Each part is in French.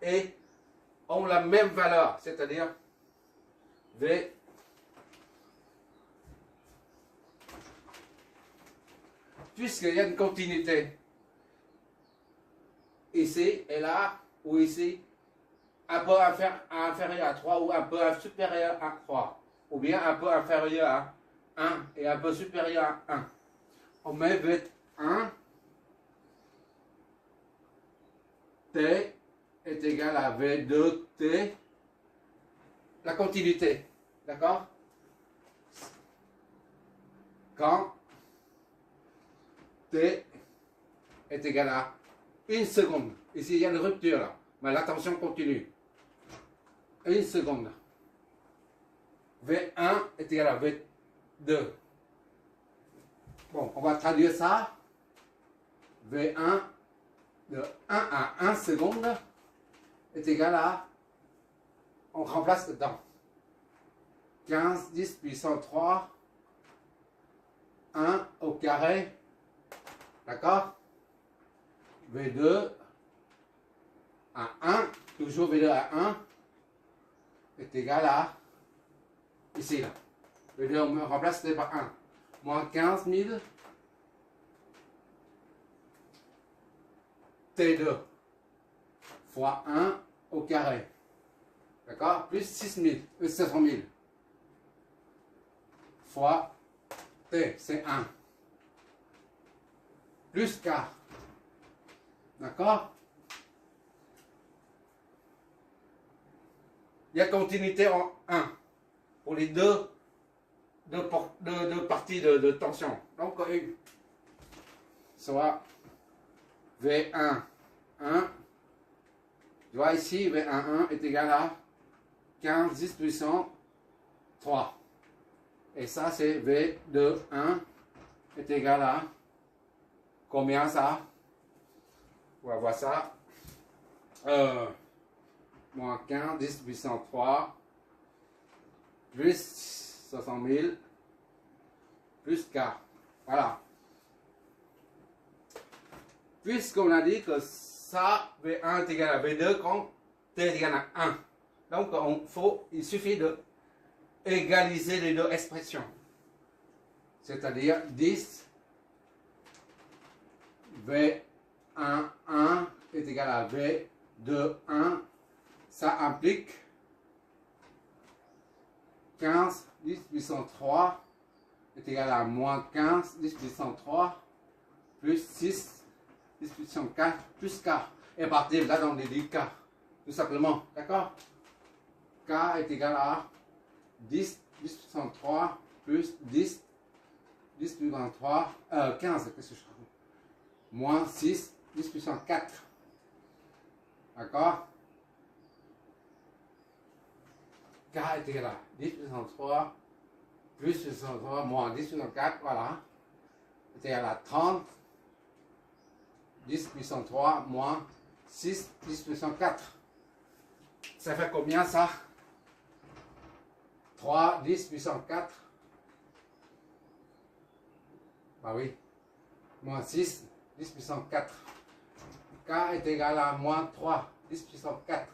et ont la même valeur, c'est-à-dire V puisqu'il y a une continuité ici et là, ou ici, un peu inférieur à 3 ou un peu supérieur à 3, ou bien un peu inférieur à 1 et un peu supérieur à 1. On met V1 T est égal à V2T, la continuité, d'accord? Quand T est égal à 1 seconde, ici il y a une rupture là, mais la tension continue. 1 seconde. V1 est égal à V2. Bon, on va traduire ça. V1 de 1 à 1 seconde est égal à, on remplace dedans, 15 10 puissance 3, 1 au carré, d'accord? V2 à 1, toujours V2 à 1, est égal à, ici là, V2 on remplace par 1, moins 15 000 T2 fois 1 au carré, d'accord, plus 700 000 fois T, c'est 1, plus K, d'accord. Il y a continuité en 1 pour les deux parties de tension. Donc, soit V1, 1, tu vois ici, V1, 1 est égal à 15 10 puissance 3. Et ça, c'est V2, 1 est égal à combien ça? On va voir ça. Moins 15 10 puissance 3 plus 60 000 plus K. Voilà. Puisqu'on a dit que ça, V1 est égal à V2 quand T est égal à 1. Donc, il suffit de égaliser les deux expressions. C'est-à-dire 10 V1, 1 est égal à V2, 1. Ça implique 15 10 puissance 3 est égal à moins 15 10 puissance 3 plus 6 10 puissance 4 plus K. Et à partir de là, on déduit K. Tout simplement. D'accord? K est égal à 10 10 puissance 3 plus 10 10 puissance 3, 15, qu'est-ce que je trouve? Moins 6 10 puissance 4. D'accord? K est égal à 10 puissance 3 plus puissance 3 moins 10 puissance 4, voilà. C'est égal à 30 10 puissance 3 moins 6 10 puissance 4. Ça fait combien ça? 3 10 puissance 4. Bah oui. Moins 6 10 puissance 4. K est égal à moins 3 10 puissance 4.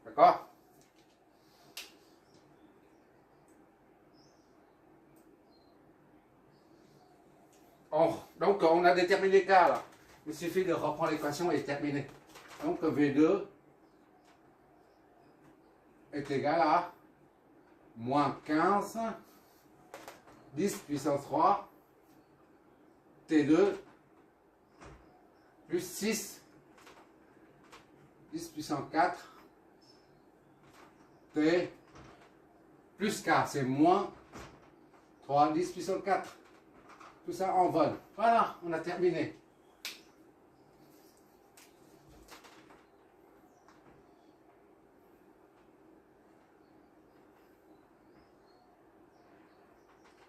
D'accord? Donc, on a déterminé K là. Il suffit de reprendre l'équation et terminer. Donc, V2 est égal à moins 15 10 puissance 3 T2 plus 6 10 puissance 4 T plus K, c'est moins 3 10 puissance 4. Tout ça en vol. Voilà, on a terminé.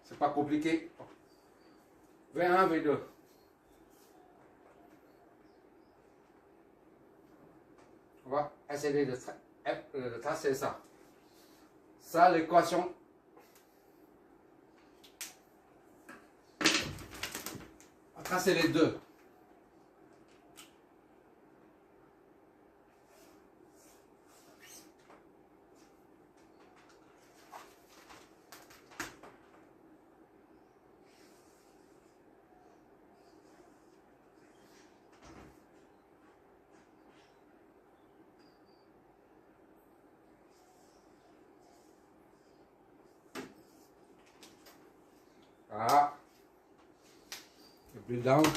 C'est pas compliqué. V1, V2. On va essayer de tracer ça. Ça, l'équation. On va tracer les deux. Voilà. Et plus d'encre.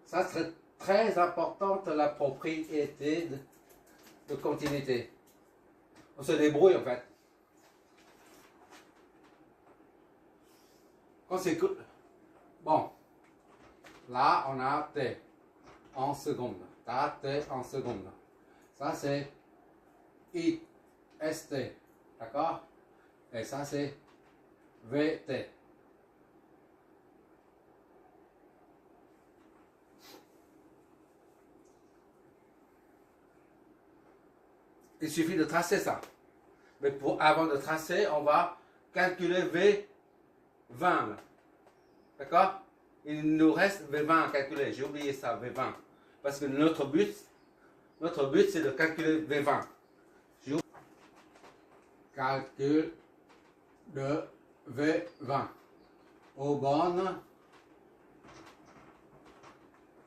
Ça serait très importante la propriété de continuité. On se débrouille en fait. Quand c'est que... Bon. Là, on a T en seconde. T en seconde. Ça, c'est I, ST. D'accord? Et ça, c'est VT. Il suffit de tracer ça. Mais avant de tracer, on va calculer V20. D'accord? Il nous reste V20 à calculer. J'ai oublié ça, V20. Parce que notre but c'est de calculer V20. Calcul de V20 aux bornes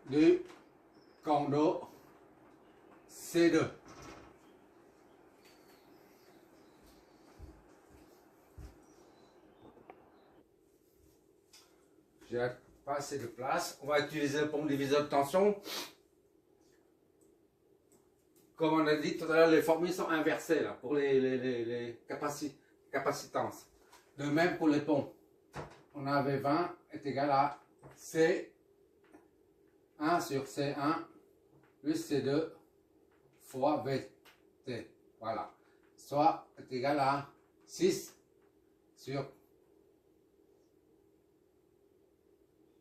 du condo C2. J'ai pas assez de place. On va utiliser le pompe diviseur de tension. Comme on a dit tout à l'heure, les formules sont inversées là, pour les capacitances. De même pour les pompes. On a V20 est égal à C1 sur C1 plus C2 fois VT. Voilà. Soit est égal à 6 sur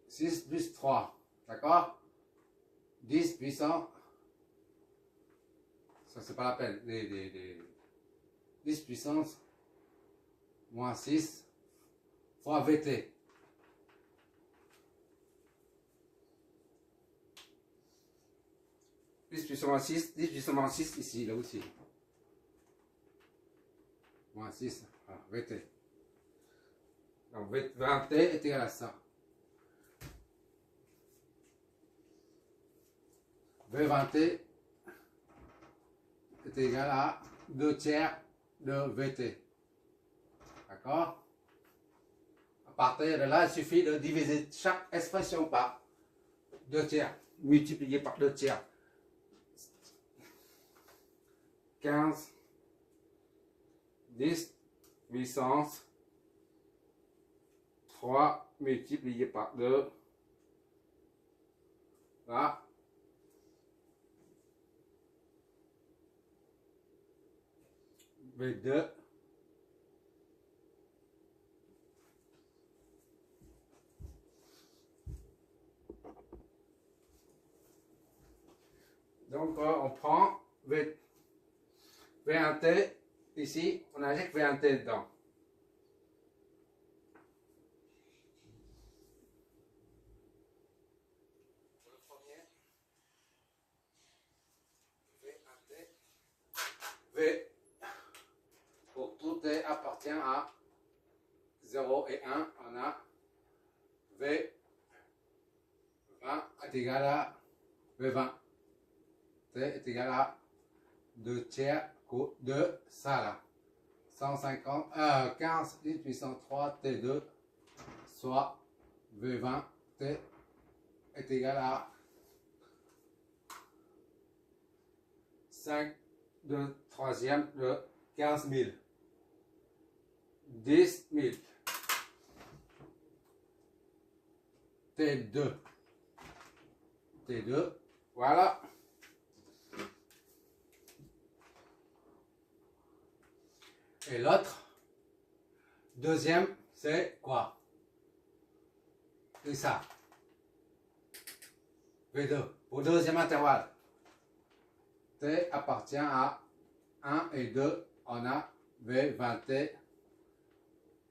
6 plus 3. D'accord? 10 puissant. Ça, c'est pas la peine. 10 puissance moins 6 fois VT. Plus puissance moins 6, 10 puissance moins 6 ici, là aussi. Moins 6, voilà, VT. Donc VT est égal à ça. V20T est égal à 2 tiers de VT. D'accord? À partir de là, il suffit de diviser chaque expression par 2 tiers, multiplié par 2 tiers. 15, 10 puissance 3 multiplié par 2. Là. V2. Donc on prend V1T, ici on injecte V1T dedans. Pour le premier, V1T, V, pour tout T appartient à 0 et 1, on a V20 est égal à V20. T est égal à 2 tiers de ça là. 150, 15, 10 puissance 3 T2, soit V20 T est égal à 5 de troisième de 15 000. 10 000. T2. T2. Voilà. Et l'autre, deuxième, c'est quoi? C'est ça. V2. Au deuxième intervalle. T appartient à 1 et 2. On a V20T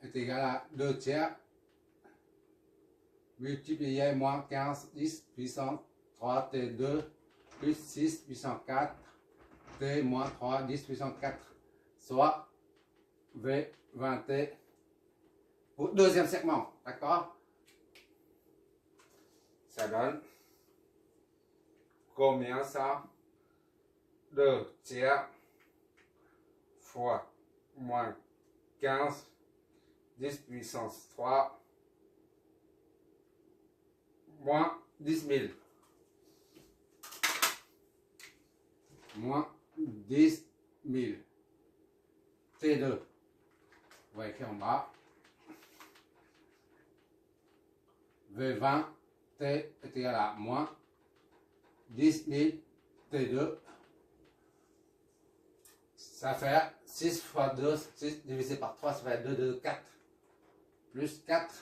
est égal à 2 tiers multiplié moins 15, 10 puissance 3 T2 plus 6 puissance 4 T moins 3, 10 puissance 4, soit V20T pour deuxième segment, d'accord? ça donne combien ça? 2 tiers fois moins 15, 10 puissance 3, moins 10 000. Moins 10 000. T2. On va écrire en bas. V20, T est égal à moins 10 000 T2. Ça fait 6 fois 2, 6 divisé par 3, ça fait 2, 2, 4. Plus 4,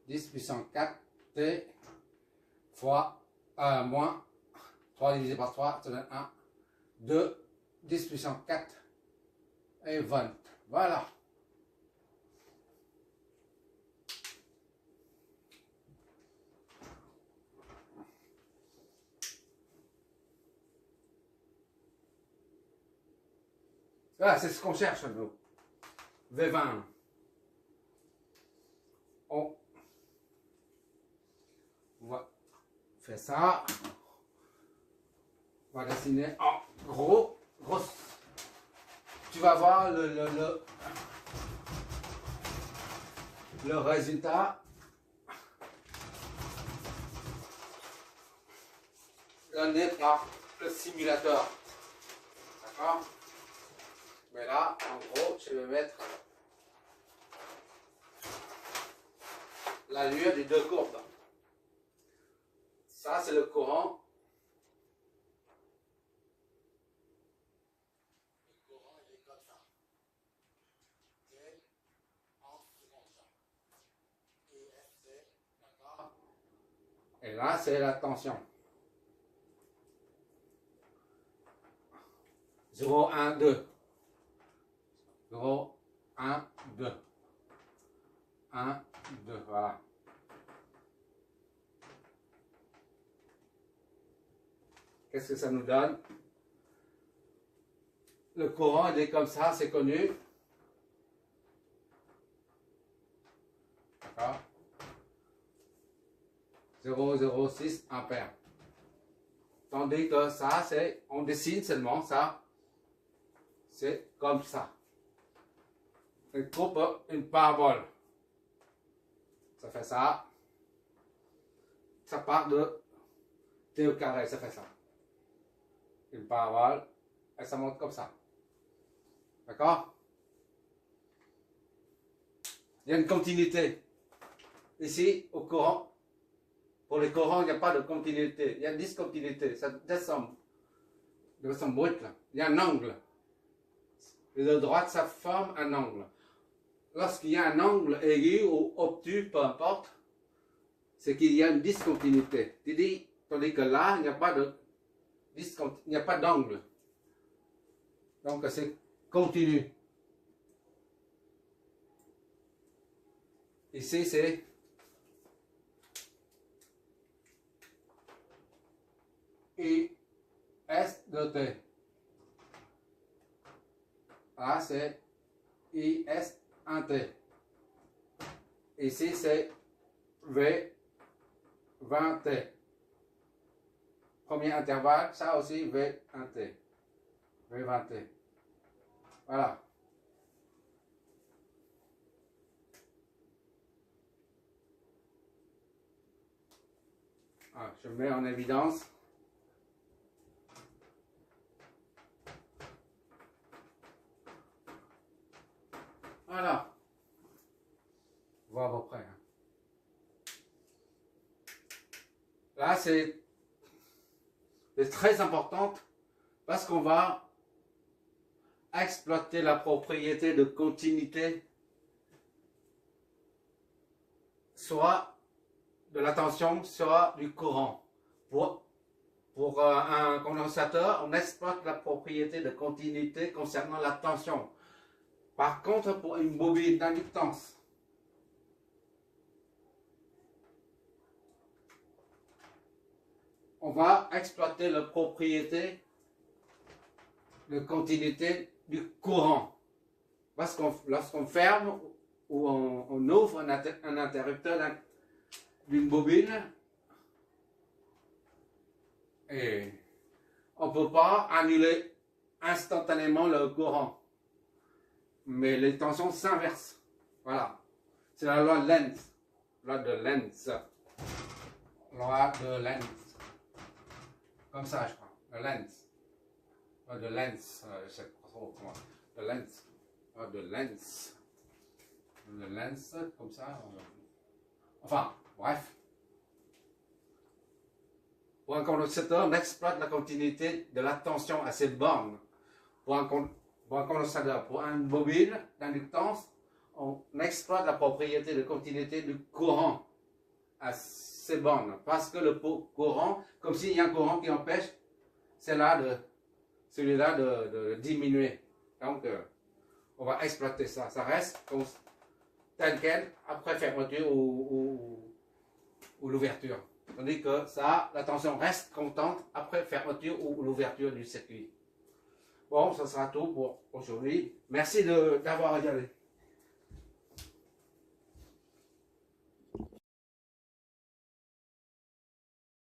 10 puissance 4, T fois moins 3 divisé par 3, ça donne 1. 2, 10 puissance 4 et 20. Voilà. Voilà, c'est ce qu'on cherche, nous. V20. On va faire ça. On va dessiner en gros. Tu vas voir le résultat donné par le simulateur. D'accord? Mais là, en gros, je vais mettre l'allure des deux courbes. Ça, c'est le courant. Le courant, il est comme ça. D'accord? Et là, c'est la tension. 0, 1, 2. 0, 1, 2. 1, 2, voilà. Qu'est-ce que ça nous donne? Le courant, il est comme ça, c'est connu. D'accord? 0,06 ampères. Tandis que ça, c'est, on dessine seulement ça, c'est comme ça. Une coupe, une parabole. Ça fait ça. Ça part de T au carré, ça fait ça. Une parabole, et ça monte comme ça. D'accord? Il y a une continuité. Ici, au courant, pour les courants, il n'y a pas de continuité. Il y a une discontinuité. Ça descend de façon brute. Là. Il y a un angle. Et de droite, ça forme un angle. Lorsqu'il y a un angle aigu ou obtus, peu importe, c'est qu'il y a une discontinuité. Tandis que là, il n'y a pas de discontinuité, il n'y a pas d'angle. Donc c'est continu. Ici, c'est I S de T. Là, c'est I S 1T. Ici, c'est V 20T. Premier intervalle, ça aussi V 1T. V 20T. Voilà. Ah, je mets en évidence. Voilà. Voir à peu près. Là, c'est très importante parce qu'on va exploiter la propriété de continuité, soit de la tension, soit du courant. Pour un condensateur, on exploite la propriété de continuité concernant la tension. Par contre, pour une bobine d'inductance, on va exploiter la propriété de continuité du courant. Parce que lorsqu'on ferme ou on ouvre un interrupteur d'une bobine, Et on ne peut pas annuler instantanément le courant. Mais les tensions s'inversent. Voilà. C'est la loi de Lenz. Loi de Lenz. Loi de Lenz. Comme ça, je crois. De Lenz. Loi de Lenz. Je sais pas trop comment. De Lenz. Loi de Lenz. De Lenz, comme ça. Enfin, bref. Pour un condensateur, on exploite la continuité de la tension à ces bornes. Pour un condensateur, pour une bobine d'inductance, on exploite la propriété de continuité du courant à ces bornes. Parce que le courant, comme s'il y a un courant qui empêche celui-là de diminuer. Donc, on va exploiter ça. Ça reste comme tel quel après fermeture ou l'ouverture. Tandis que ça, la tension reste constante après fermeture ou l'ouverture du circuit. Bon, ça sera tout pour aujourd'hui. Merci d'avoir regardé.